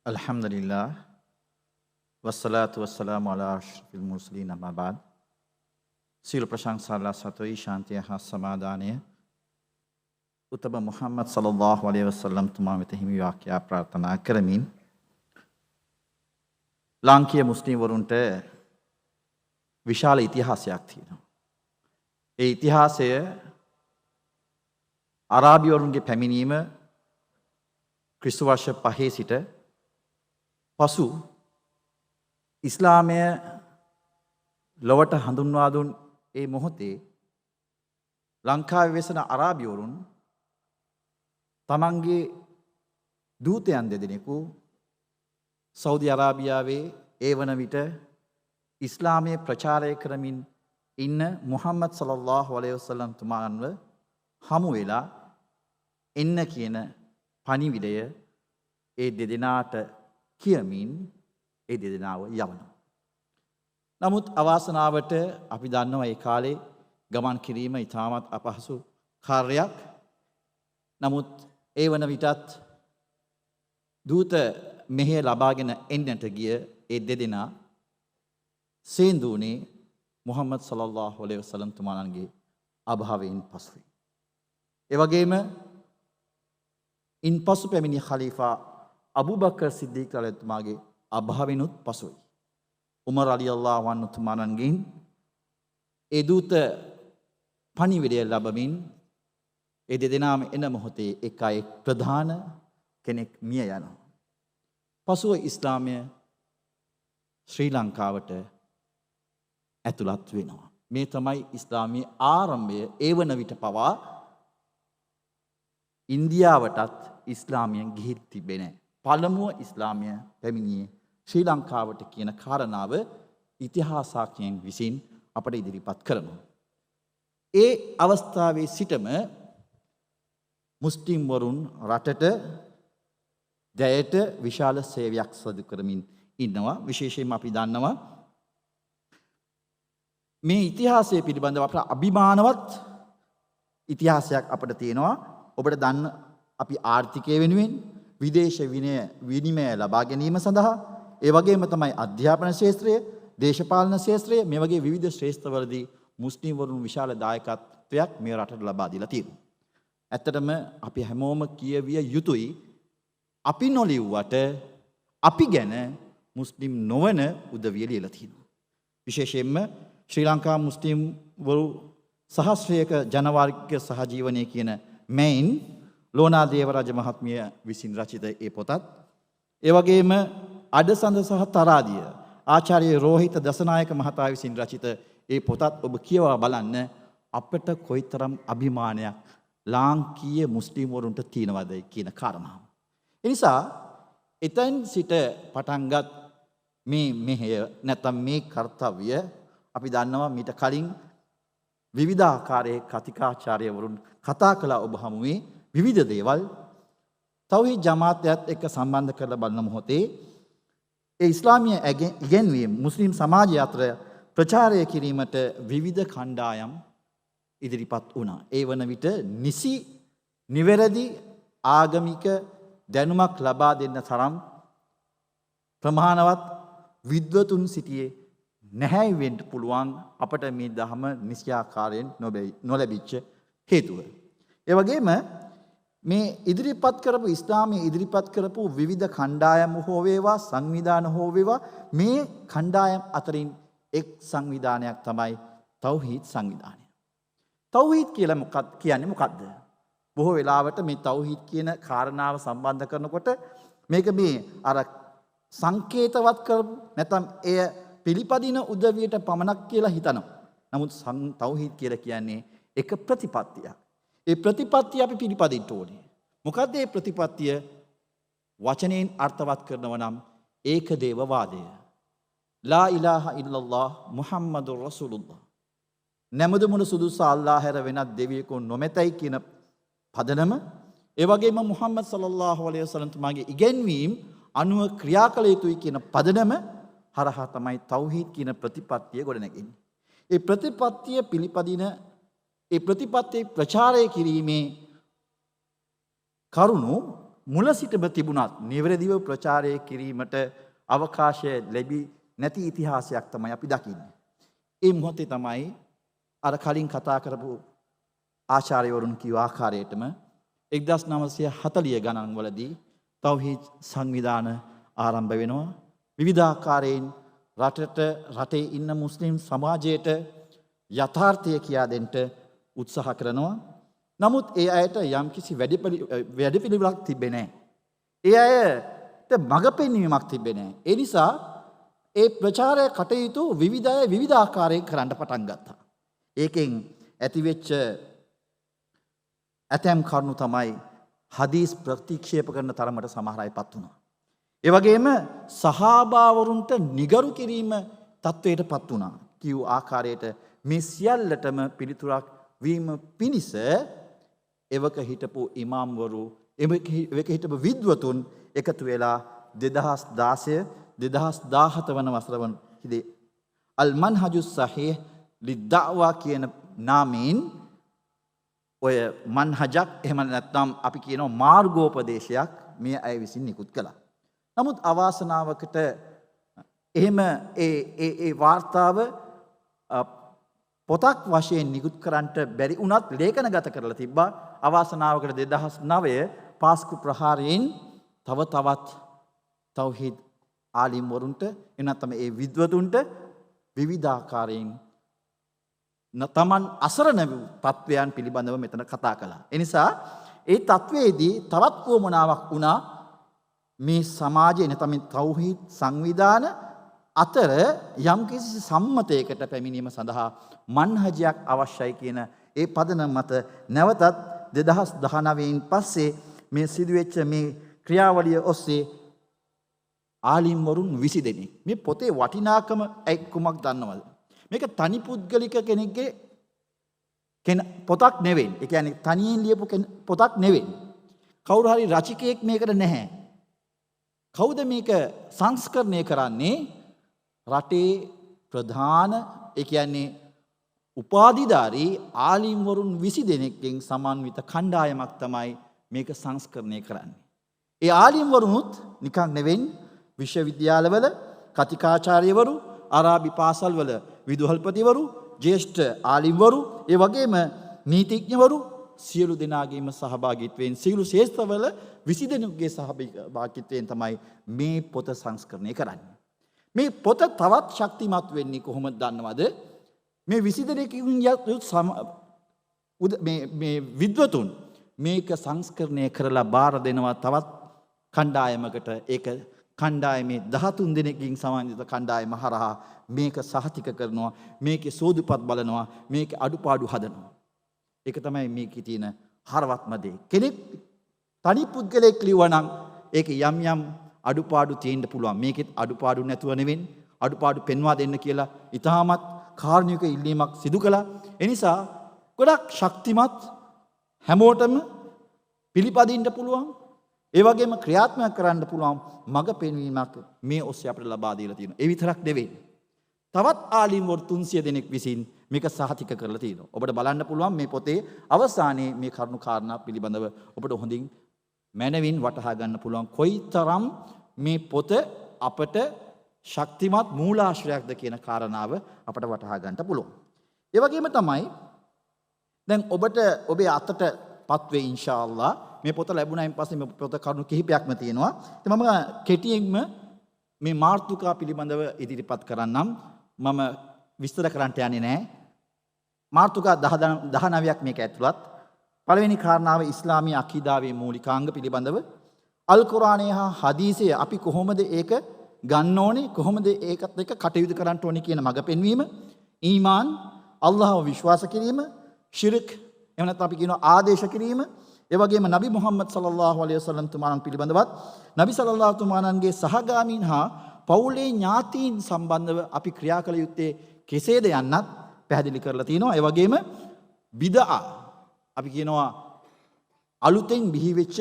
अल्हम्दुलिल्लाह वस्सलातु वस्सलामु अला अशरफिल मुरसलीन अम्मा बाद. සියලු ප්‍රශංසා අල්ලාහ් සතුයි ශාන්තිය හා සමාදානය උතම මුහම්මද් සල්ලල්ලාහු අලයිහි වසල්ලම් තුමා වෙත හිමි වාක්‍යා ප්‍රාර්ථනා කරමින් ලාංකීය මුස්ලිම් වරුන්ට විශාල ඉතිහාසයක් තියෙනවා. ඒ ඉතිහාසය අරාබිවරුන්ගේ පැමිණීම ක්‍රිස්තු වර්ෂ 5 සිට පසු ඉස්ලාමය ලොවට හඳුන්වා දුන් ඒ මොහොතේ ලංකාවේ වෙසෙන අරාබිවරුන් තමන්ගේ දූතයන් දෙදෙනෙකු සෞදි අරාබියාවේ ඒ වන විට ඉස්ලාමය ප්‍රචාරය කරමින් ඉන්න මුහම්මද් සල්ලල්ලාහු අලයිහි වසල්ලම් තුමාන්ව හමු වෙලා එන්න කියන පණිවිඩය ඒ දෙදෙනාට කියමින් ඒ දෙදෙනාව යවනවා. නමුත් අවාසනාවට අපි දන්නවා ඒ කාලේ ගමන් කිරීම ඉතාමත් අපහසු කාර්යයක්. නමුත් ඒ වන විටත් දූත මෙහෙය ලබාගෙන එන්නට ගිය ඒ දෙදෙනා සේන්දුනේ මුහම්මද් සල්ලල්ලාහු අලයිහි වසල්ලම් තුමාණන්ගේ අභාවයෙන් පසුයි. ඒ වගේම ඉන්පසු පැමිණි ඛලීෆා අබූ බකර් සිද්දීක් රලියල්ලාහුගේ අභාවෙනුත් පසුයි. උමර් රලියල්ලාහු අන්හු තුමාණන්ගෙන් ඒ දූත පණිවිඩය ලැබමින් ඒ දෙදෙනාම එන මොහොතේ එක අය ප්‍රධාන කෙනෙක් මිය යනවා. පසුව ඉස්ලාමය ශ්‍රී ලංකාවට ඇතුළත් වෙනවා. මේ තමයි ඉස්ලාමයේ ආරම්භය. ඒ වන විට පවා ඉන්දියාවටත් ඉස්ලාමයෙන් ගිහින් තිබෙන්නේ නැහැ. පළමුව ඉස්ලාමය පැමිණියේ ශ්‍රී ලංකාවට කියන කාරණාව ඉතිහාසඥයන් විසින් අපට ඉදිරිපත් කරනවා. ඒ අවස්ථාවේ සිටම මුස්ලිම් වරුන් රටට දැයට විශාල සේවයක් සිදු කරමින් ඉන්නවා. විශේෂයෙන්ම අපි දන්නවා මේ ඉතිහාසය පිළිබඳව අපට අභිමානවත් ඉතිහාසයක් අපට තියෙනවා. ඔබට දන්න අපි ආර්ථිකය වෙනුවෙන් විදේශ විනිමය ලබා ගැනීම සඳහා ඒ වගේම තමයි අධ්‍යාපන ශාස්ත්‍රය, දේශපාලන ශාස්ත්‍රය මේ වගේ විවිධ ශාස්ත්‍රවලදී මුස්ලිම් වරුන් විශාල දායකත්වයක් මේ රටට ලබා දීලා තියෙනවා. ඇත්තටම අපි හැමෝම කියවිය යුතුයි අපි නොලිව්වට අපි ගැන මුස්ලිම් නොවන උදවිය ලියලා තියෙනවා. විශේෂයෙන්ම ශ්‍රී ලංකා මුස්ලිම් වරු සහස්‍රයක ජනවාර්ගික සහජීවනය කියන මෙයින් ලෝනා දේවරාජ මහත්මිය විසින් රචිත ඒ පොතත් ඒ වගේම අඩසඳ සහ තරාදිය ආචාර්ය රෝහිත දසනායක මහතා විසින් රචිත ඒ පොතත් ඔබ කියවා බලන්න අපට කොයිතරම් අභිමානයක් ලාංකීය මුස්ලිම් වරුන්ට තියෙනවද කියන කාරණාව. ඒ නිසා එතෙන් සිට පටන්ගත් මේ මෙහෙය නැත්නම් මේ කාර්යය අපි දන්නවා මීට කලින් විවිධාකාරයේ කතිකාචාර්යවරුන් කතා කළා ඔබ හමුවේ විවිධ දේවල්. තෞහීද් ජමාතයත් එක්ක සම්බන්ධ කරලා බලන මොහොතේ ඒ ඉස්ලාමීය ඉගැන්වීම් මුස්ලිම් සමාජය අතර ප්‍රචාරය කිරීමට විවිධ කණ්ඩායම් ඉදිරිපත් වුණා. ඒ වන විට නිසි නිවැරදි ආගමික දැනුමක් ලබා දෙන්න තරම් ප්‍රමාණවත් විද්වතුන් සිටියේ නැහැ වෙන්න පුළුවන් අපට මේ ධර්ම නිශ්චයාකාරයෙන් නොලැබිච්ච හේතුව. ඒ වගේම මේ ඉදිරිපත් කරපු ඉස්ලාමයේ ඉදිරිපත් කරපු විවිධ කණ්ඩායම් හෝ වේවා සංවිධාන හෝ වේවා මේ කණ්ඩායම් අතරින් එක් සංවිධානයක් තමයි තෞහීද් සංවිධානය. තෞහීද් කියලා කියන්නේ මොකක්ද? බොහෝ වෙලාවට මේ තෞහීද් කියන කාරණාව සම්බන්ධ කරනකොට මේක මේ අර සංකේතවත් කරපු නැත්නම් එය පිළිපදින උදවියට පමණක් කියලා හිතනවා. නමුත් තෞහීද් කියලා කියන්නේ එක ප්‍රතිපත්තියක්. ඒ ප්‍රතිපත්තිය අපි පිළිපදින්න ඕනේ. මොකද්ද මේ ප්‍රතිපත්තිය? වචනයෙන් අර්ථවත් කරනවා නම් ඒක දේවවාදය. ලා ඉලාහා ඉල්ලල්ලාහ් මුහම්මදුර් රසූලුල්ලාහ්. නැමදුමුණු සුදුසු අල්ලාහ් හැර වෙනත් දෙවියෙකු නොමැතයි කියන පදනම, ඒ වගේම මුහම්මද් සල්ලල්ලාහු අලයිහි වසල්ලම් තුමාගේ ඉගැන්වීම් අනුව ක්‍රියා කළ යුතුයි කියන පදනම හරහා තමයි තෞහීද් කියන ප්‍රතිපත්තිය ගොඩනැගෙන්නේ. ඒ ප්‍රතිපත්තිය පිළිපදින ඒ ප්‍රතිපත්තිය ප්‍රචාරය කිරීමේ කරුණු මුල සිටම තිබුණත් නිවැරදිව ප්‍රචාරය කිරීමට අවකාශය ලැබී නැති ඉතිහාසයක් තමයි අපි දකින්නේ. ඒ මොහොතේ තමයි අර කලින් කතා කරපු ආචාර්යවරුන් කිව්ව ආකාරයටම 1940 ගණන්වලදී තෞහීද් සංවිධාන ආරම්භ වෙනවා. විවිධාකාරයෙන් රටේ ඉන්න මුස්ලිම් සමාජයට යථාර්ථය කියා දෙන්න උත්සාහ කරනවා. නමුත් ඒ අයට යම්කිසි වැඩපිළිවෙලක් තිබෙන්නේ නැහැ. ඒ අයට මඟ පෙන්වීමක් තිබෙන්නේ නැහැ. ඒ නිසා ඒ ප්‍රචාරය කටයුතු විවිධ අය විවිධ ආකාරයෙන් කරන්න පටන් ගත්තා. ඒකෙන් ඇතිවෙච්ච ඇතැම් කරුණු තමයි හදීස් ප්‍රතික්ෂේප කරන තරමට සමහර අයපත් වුණා. ඒ වගේම සහාබාවරුන්ට නිගරු කිරීම තත්වයටපත් වුණා. කිව් ආකාරයට මේ සියල්ලටම පිළිතුරක් වීම පිණිස එවක හිටපු ඉමාම්වරු එවක හිටපු විද්වතුන් එකතු වෙලා 2016 2017 වන වසර වනදී අල් මන්හජුස් සහීහ් ලිද්දඅවා කියන නාමයෙන් ඔය මන්හජක් එහෙම නැත්නම් අපි කියනවා මාර්ගෝපදේශයක් මේ අය විසින් නිකුත් කළා. නමුත් අවාසනාවකට එහෙම ඒ වාර්තාව පොතක් වශයෙන් නිකුත් කරන්නට බැරි වුණත් ලේඛනගත කරලා තිබ්බා. අවාසනාවකට 2009 පාස්කු ප්‍රහාරයෙන් තවත් තෞහීද් ආලිම් වරුන්ට එනතම ඒ විද්වතුන්ට විවිධාකාරයෙන් තමන් අසරණ වූ තත්වයන් පිළිබඳව මෙතන කතා කළා. එනිසා ඒ තත්වයේදී තවත් වුවමනාවක් වුණා මේ සමාජයේ නැත්නම් තෞහීද් සංවිධාන අතර යම්කිසි සම්මතයකට පැමිණීම සඳහා මන්හජයක් අවශ්‍යයි කියන ඒ පදනම මත නැවතත් 2019න් පස්සේ මේ සිදුවෙච්ච මේ ක්‍රියාවලිය ඔස්සේ ආලිම් වරුන් 20 දෙනෙක් මේ පොතේ වටිනාකම කුමක් දන්නවද? මේක තනි පුද්ගලික කෙනෙක්ගේ පොතක් නෙවෙයි. ඒ කියන්නේ තනියෙන් ලියපු පොතක් නෙවෙයි. කවුරු හරි රචකයෙක් මේකට නැහැ. කවුද මේක සංස්කරණය කරන්නේ? රටේ ප්‍රධාන ඒ කියන්නේ උපාධිධාරී ආලිම් වරුන් 20 දෙනෙක්ගෙන් සමන්විත කණ්ඩායමක් තමයි මේක සංස්කරණය කරන්නේ. ඒ ආලිම් වරුනුත් නිකන් නෙවෙයි විශ්වවිද්‍යාලවල කතිකාචාර්යවරු, අරාබි පාසල්වල විදුහල්පතිවරු, ජ්‍යෙෂ්ඨ ආලිම්වරු, ඒ වගේම නීතිඥවරු සියලු දෙනාගේම සහභාගීත්වයෙන් සියලු ශේෂ්ත්‍රවල 20 දෙනෙකුගේ සහභාගීත්වයෙන් තමයි මේ පොත සංස්කරණය කරන්නේ. මේ පොත තවත් ශක්තිමත් වෙන්නේ කොහොමද දන්නවද? මේ 20 දෙනෙකුන් මේ විද්වතුන් මේක සංස්කරණය කරලා බාර දෙනවා තවත් කණ්ඩායමකට. ඒක කණ්ඩායමේ 13 දෙනෙක්ගෙන් සමන්විත කණ්ඩායම හරහා මේක සහතික කරනවා, මේකේ සෝදුපත් බලනවා, මේකේ අඩුපාඩු හදනවා. ඒක තමයි මේකේ තියෙන හරවත්ම දේ. කෙනෙක් තනි පුද්ගලයෙක් ලියුවා නම් ඒක යම් අඩුපාඩු තියෙන්න පුළුවන්. මේකෙත් අඩුපාඩු නැතුව නෙවෙයි අඩුපාඩු පෙන්වා දෙන්න කියලා ඉතාමත් කාරුණික ඉල්ලීමක් සිදු කළා. ඒ නිසා ගොඩක් ශක්තිමත් හැමෝටම පිළිපදින්න පුළුවන්. ඒ වගේම ක්‍රියාත්මක කරන්න පුළුවන් මඟ පෙන්වීමක් මේ ඔස්සේ අපිට ලබා දීලා තියෙනවා. ඒ විතරක් නෙවෙයි. තවත් ආලිම් වරු 300 දෙනෙක් විසින් මේක සහතික කරලා තියෙනවා. ඔබට බලන්න පුළුවන් මේ පොතේ අවසානයේ මේ කරුණු කාරණා පිළිබඳව ඔබට හොඳින් මනවින් වටහා ගන්න පුළුවන් කොයිතරම් මේ පොත අපට ශක්තිමත් මූලාශ්‍රයක්ද කියන කාරණාව අපට වටහා ගන්නට පුළුවන්. ඒ වගේම තමයි දැන් ඔබට ඔබේ අතටපත් වේ ඉන්ෂාඅල්ලා මේ පොත ලැබුණායින් පස්සේ මේ පොත කරුණු කිහිපයක්ම තියෙනවා. ඉතින් මම කෙටියෙන්ම මේ මාතෘකා පිළිබඳව ඉදිරිපත් කරන්නම්. මම විස්තර කරන්නට යන්නේ නැහැ. මාතෘකා 19ක් මේක ඇතුළත්. පළවෙනි කාරණාව ඉස්ලාමීය අකීදාවේ මූලිකාංග පිළිබඳව. අල් කුර්ආනය හා හදීසය අපි කොහොමද ඒක ගන්න ඕනේ, කොහොමද ඒකත් එක්ක කටයුතු කරන්න ඕනේ කියන මඟ පෙන්වීම. ඊමාන්, අල්ලාහව විශ්වාස කිරීම, ශිර්ක් එහෙම නැත්නම් අපි කියනවා ආදේශ කිරීම. ඒ වගේම නබි මුහම්මද් සල්ලල්ලාහු අලයිහි වසල්ලම් තුමාණන් පිළිබඳවත් නබි සල්ලල්ලාහු තුමාණන්ගේ සහගාමීන් හා පවුලේ ඥාතීන් සම්බන්ධව අපි ක්‍රියා කළ යුත්තේ කෙසේද යන්නත් පැහැදිලි කරලා තිනවා. ඒ වගේම බිදා අපි කියනවා අලුතෙන් බිහි වෙච්ච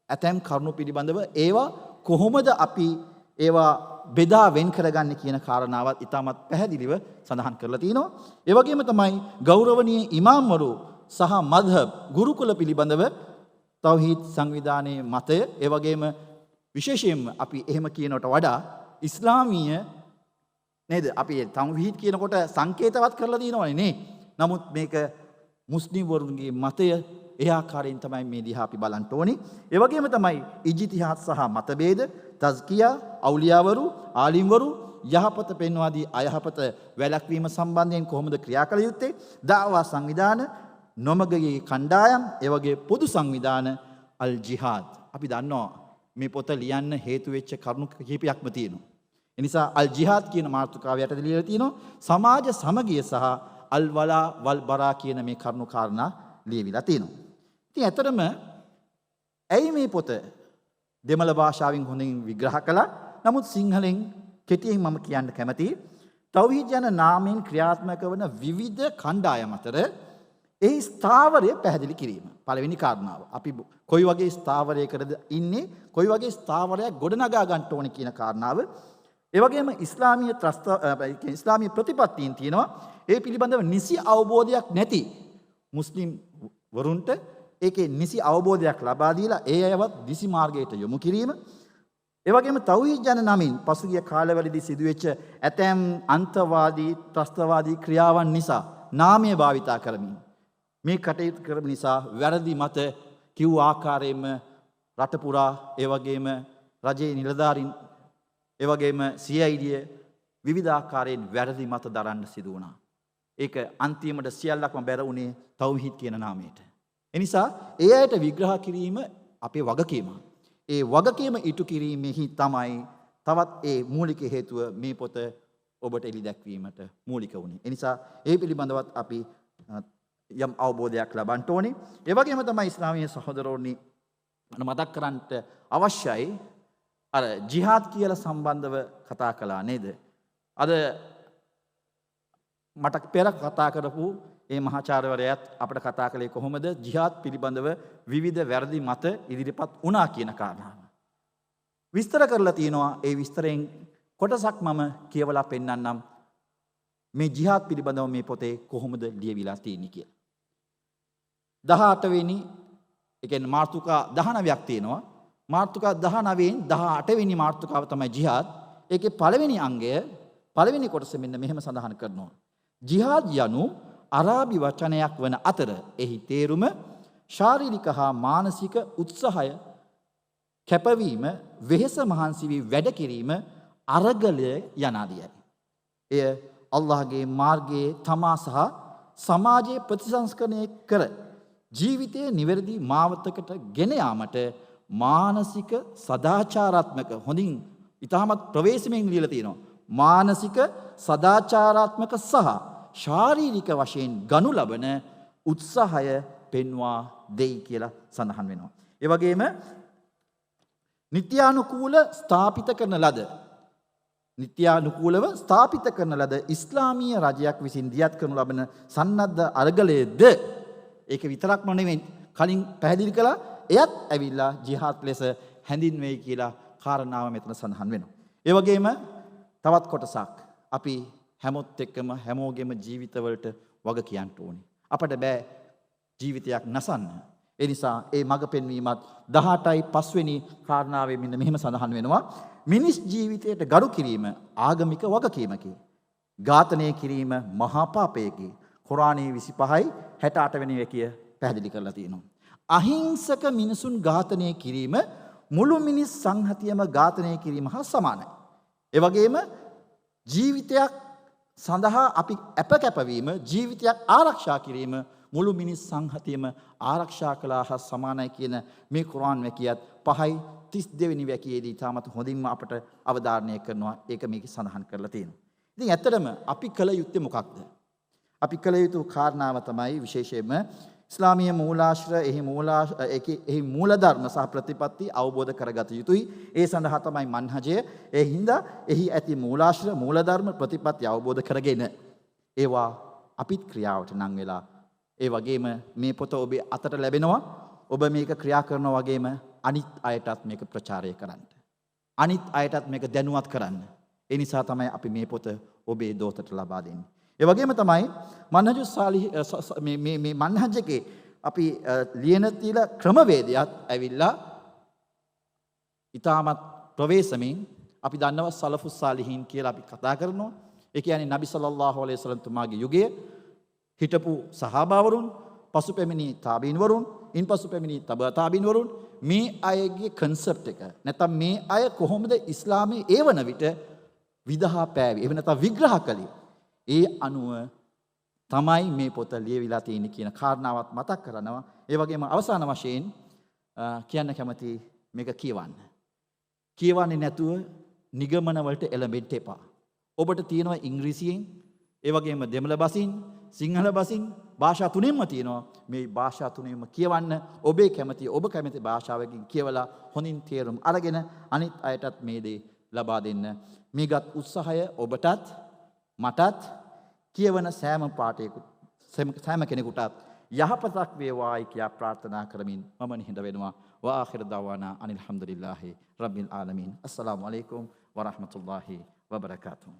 ඇතැම් කරුණු පිළිබඳව ඒවා කොහොමද අපි ඒවා බෙදා වෙන් කරගන්නේ කියන කාරණාවත් ඉතාමත් පැහැදිලිව සඳහන් කරලා තිනවා. ඒ වගේම තමයි ගෞරවනීය ඉමාම්වරු සහ මධ්හබ් ගුරුකුල පිළිබඳව තෞහීද් සංවිධානයේ මතය, ඒ වගේම විශේෂයෙන්ම අපි එහෙම කියනකට වඩා ඉස්ලාමීය නේද? අපි තෞහීද් කියනකොට සංකේතවත් කරලා දිනවනේ නේ. නමුත් මේක මුස්ලිම් වරුන්ගේ මතය, ඒ ආකාරයෙන් තමයි මේ දිහා අපි බලන්න ඕනේ. ඒ වගේම තමයි ඉජ්තිහාද් සහ මතභේද, තස්කියා, අවලියාවරු, ආලිම්වරු යහපත පෙන්වා දී අයහපත වැළැක්වීම සම්බන්ධයෙන් කොහොමද ක්‍රියා කළ යුත්තේ? දාවා සංවිධාන, නොමගගේ කණ්ඩායම්, ඒ වගේ පොදු සංවිධාන, අල් ජිහාද්. අපි දන්නවා මේ පොත ලියන්න හේතු වෙච්ච කරුණු කිහිපයක්ම තියෙනවා. ඒ නිසා අල් ජිහාද් කියන මාතෘකාව යටතේ ලියලා තියෙනවා සමාජ සමගිය සහ අල් වලා වල් බරා කියන මේ කරුණු කාරණා ලියවිලා තියෙනවා. ඉතින් ඇත්තටම ඇයි මේ පොත දෙමළ භාෂාවෙන් හොඳින් විග්‍රහ කළා? නමුත් සිංහලෙන් කෙටියෙන් මම කියන්න කැමතියි. තෞහීද් යන නාමයෙන් ක්‍රියාත්මක වන විවිධ කණ්ඩායම් අතර ඒ ස්ථාවරය පැහැදිලි කිරීම. පළවෙනි කාරණාව. අපි කොයි වගේ ස්ථාවරයකටද ඉන්නේ, කොයි වගේ ස්ථාවරයක් ගොඩනගා ගන්න ඕනේ කියන කාරණාව. ඒ වගේම ඉස්ලාමීය ප්‍රතිපත්තීන් තියෙනවා. ඒ පිළිබඳව නිසි අවබෝධයක් නැති මුස්ලිම් වරුන්ට ඒකේ නිසි අවබෝධයක් ලබා දීලා ඒ අයවත් දිසි මාර්ගයට යොමු කිරීම. ඒ වගේම තෞහීද් යන නමින් පසුගිය කාලවලදී සිදුවෙච්ච ඇතැම් අන්තවාදී, ත්‍රස්තවාදී ක්‍රියාවන් නිසා නාමය භාවිතා කරමින් මේ කටයුතු කරන නිසා වැරදි මත කිව් ආකාරයෙන්ම රට පුරා, ඒ වගේම රජයේ නිලධාරීන්, ඒ වගේම CID විවිධ ආකාරයෙන් වැරදි මත දරන්න සිදු වුණා. ඒක අන්තිමට සියල්ලක්ම බැර වුණේ තෞහීද් කියන නාමයට. එනිසා ඒ අයට විග්‍රහ කිරීම අපේ වගකීම. ඒ වගකීම ඉටු කිරීමෙහි තමයි තවත් ඒ මූලික හේතුව මේ පොත ඔබට එලි දැක්වීමට මූලික වුණේ. එනිසා ඒ පිළිබඳවත් අපි යම් අවබෝධයක් ලබන්න ඕනේ. ඒ වගේම තමයි ඉස්ලාමීය සහෝදරවරුනි මතක් කරන්නට අවශ්‍යයි අර ජිහාද් කියලා සම්බන්ධව කතා කළා නේද? අද මට පෙර කතා කරපු ඒ මහාචාර්යවරයාත් අපිට කතා කළේ කොහොමද ජිහාද් පිළිබඳව විවිධ වැරදි මත ඉදිරිපත් වුණා කියන කාරණාව. විස්තර කරලා තියෙනවා. ඒ විස්තරයෙන් කොටසක් මම කියවලා පෙන්නන්නම්. මේ ජිහාද් පිළිබඳව මේ පොතේ කොහොමද ලියවිලා තියෙන්නේ කියලා. 18 වෙනි, ඒ කියන්නේ මාතෘකා 19ක් තියෙනවා. මාතෘකා 19න් 18 වෙනි මාතෘකාව තමයි ජිහාද්. ඒකේ පළවෙනි අංගය, පළවෙනි කොටස මෙන්න මෙහෙම සඳහන් කරනවා. ජිහාද් යනු අරාබි වචනයක් වන අතර එහි තේරුම ශාරීරික හා මානසික උත්සාහය, කැපවීම, වෙහෙස මහන්සි වී වැඩ කිරීම, අරගලය යනාදියයි. එය අල්ලාහගේ මාර්ගයේ තමා සහ සමාජයේ ප්‍රතිසංස්කරණය කර ජීවිතයේ නිවැරදි මාවතකට ගෙන යාමට මානසික සදාචාරාත්මක, හොඳින් ඉතාමත් ප්‍රවේශමෙන් ලියලා තියෙනවා, මානසික සදාචාරාත්මක සහ ශාරීරික වශයෙන් ගනු ලබන උත්සාහය පෙන්වා දෙයි කියලා සඳහන් වෙනවා. ඒ වගේම නිත්‍යානුකූලව ස්ථාපිත කරන ලද ඉස්ලාමීය රජයක් විසින් දියත් කරනු ලබන සන්නද්ධ අරගලයේද, ඒක විතරක්ම නෙවෙයි කලින් පැහැදිලි කළා, එයත් ඇවිල්ලා ජිහාද් ලෙස හැඳින්වෙයි කියලා කාරණාව මෙතන සඳහන් වෙනවා. ඒ වගේම තවත් කොටසක් අපි හැමොත් එක්කම හැමෝගෙම ජීවිතවලට වග කියන්න ඕනේ. අපට බෑ ජීවිතයක් නසන්න. ඒ නිසා ඒ මඟ පෙන්වීමත් 18යි 5 වෙනි කාරණාවේ මෙන්න මෙහෙම සඳහන් වෙනවා. මිනිස් ජීවිතයට ගරු කිරීම ආගමික වගකීමකි. ඝාතනය කිරීම මහා පාපයකි. කුරානයේ 25යි 68 වෙනි වේකිය පැහැදිලි කරලා තියෙනවා. අහිංසක මිනිසුන් ඝාතනය කිරීම මුළු මිනිස් සංහතියම ඝාතනය කිරීම හා සමානයි. ඒ වගේම ජීවිතයක් සඳහා අපි අපකැපවීම, ජීවිතයක් ආරක්ෂා කිරීම මුළු මිනිස් සංහතියම ආරක්ෂා කළා හා සමානයි කියන මේ කුරාන් වැකියත් 5:32 වෙනි වැකියේදී තාමත් හොඳින්ම අපට අවධාරණය කරනවා. ඒක මේකේ සඳහන් කරලා තියෙනවා. ඉතින් ඇත්තටම අපි කළ යුත්තේ මොකක්ද? අපි කළ යුතු කාරණාව තමයි විශේෂයෙන්ම ඉස්ලාමීය මූලාශ්‍ර, එහි මූලධර්ම සහ ප්‍රතිපත්ති අවබෝධ කරගත යුතුයි. ඒ සඳහා තමයි මන්හජය. ඒ හින්දා එහි ඇති මූලාශ්‍ර, මූලධර්ම, ප්‍රතිපත්ති අවබෝධ කරගෙන ඒවා අපිත් ක්‍රියාවට නම් වෙලා, ඒ වගේම මේ පොත ඔබේ අතට ලැබෙනවා. ඔබ මේක ක්‍රියා කරනවා වගේම අනිත් අයටත් මේක ප්‍රචාරය කරන්න. අනිත් අයටත් මේක දැනුවත් කරන්න. ඒ නිසා තමයි අපි මේ පොත ඔබේ දෝතට ලබා දෙන්නේ. ඒ වගේම තමයි මන්හජුස් සාලිහ් මේ මන්හජ් එකේ අපි ලියන තියල ක්‍රමවේදයක් ඇවිල්ලා ඉතාමත් ප්‍රවේශමෙන් අපි දන්නවා සලෆුස් සාලිහින් කියලා අපි කතා කරනවා. ඒ කියන්නේ නබි සල්ලල්ලාහු අලයිහි වසල්ලම් තුමාගේ යුගයේ හිටපු සහාබාවරුන්, පසු පැමිණි තාබීන්වරුන්, ඉන්පසු පැමිණි තබා තාබීන්වරුන් මේ අයගේ කන්සෙප්ට් එක නැත්නම් මේ අය කොහොමද ඉස්ලාමයේ ඒ වන විට විදහා පෑවේ. එහෙම නැත්නම් විග්‍රහ කළේ. ඒ අනුව තමයි මේ පොත ලියවිලා තියෙන්නේ කියන කාරණාවත් මතක් කරනවා. ඒ වගේම අවසාන වශයෙන් කියන්න කැමති මේක කියවන්න. කියවන්නේ නැතුව නිගමන වලට එළඹෙන්න එපා. ඔබට තියෙනවා ඉංග්‍රීසියෙන්, ඒ වගේම දෙමළ බසින්, සිංහල බසින් භාෂා තුනෙන්ම තියෙනවා. මේ භාෂා තුනෙන්ම කියවන්න. ඔබ කැමති භාෂාවකින් කියවලා හොඳින් තේරුම් අරගෙන අනිත් අයටත් මේ දේ ලබා දෙන්න. මේගත් උත්සාහය ඔබටත් මටත් කියවන සෑම කෙනෙකුටත් යහපතක් වේවායි කියා ප්‍රාර්ථනා කරමින් මම නිහඬ වෙනවා. වාඛිර දවානා අනිල් හම්දුලිල්ලාහි රබ්බිල් ආලමීන්. අස්සලාමු අලයිකුම් වරහ්මතුල්ලාහි වබරකාතුහු.